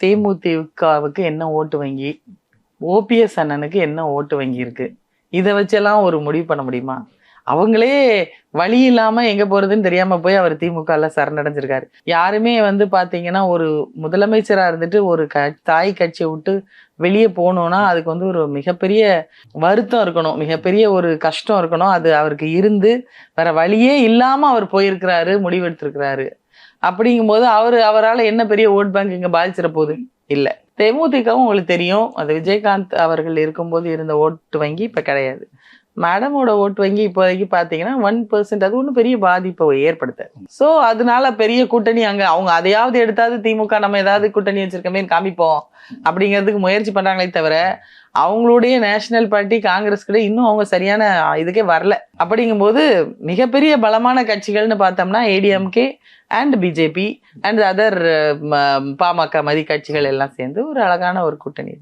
தேமுதிகவுக்கு என்ன ஓட்டு வங்கி, ஓபிஎஸ் அண்ணனுக்கு என்ன ஓட்டு வங்கி இருக்கு, இதை வச்செல்லாம் ஒரு முடிவு பண்ண முடியுமா? அவங்களே வழி இல்லாம எங்க போறதுன்னு தெரியாம போய் அவர் திமுகல சரணடைஞ்சிருக்காரு. யாருமே வந்து பாத்தீங்கன்னா ஒரு முதலமைச்சரா இருந்துட்டு ஒரு தாய் கட்சியை விட்டு வெளியே போகணும்னா அதுக்கு வந்து ஒரு மிகப்பெரிய வருத்தம் இருக்கணும், மிகப்பெரிய ஒரு கஷ்டம் இருக்கணும். அது அவருக்கு இருந்து வேற வழியே இல்லாம அவர் போயிருக்கிறாரு, முடிவெடுத்திருக்கிறாரு. அப்படிங்கும்போது அவரால் என்ன பெரிய ஓட் பேங்க் இங்க பாதிச்சிட போகுது? இல்ல. தேமுதிகவும் உங்களுக்கு தெரியும், அது விஜயகாந்த் அவர்கள் இருக்கும்போது இருந்த ஓட்டு வங்கி இப்ப கிடையாது. மேடமோட ஓட்டு வங்கி இப்போதைக்கு பார்த்தீங்கன்னா 1%. அது ஒன்றும் பெரிய பாதிப்பை ஏற்படுத்த. ஸோ அதனால பெரிய கூட்டணி அங்கே அவங்க அதையாவது எடுத்தாவது திமுக நம்ம ஏதாவது கூட்டணி வச்சிருக்கமே காமிப்போம் அப்படிங்கிறதுக்கு முயற்சி பண்ணுறாங்களே தவிர அவங்களுடைய நேஷனல் பார்ட்டி காங்கிரஸ் கூட இன்னும் அவங்க சரியான இதுக்கே வரல. அப்படிங்கும்போது மிகப்பெரிய பலமான கட்சிகள்னு பார்த்தோம்னா ADMK and BJP and other PMK மதி கட்சிகள் எல்லாம் சேர்ந்து ஒரு அழகான ஒரு கூட்டணி.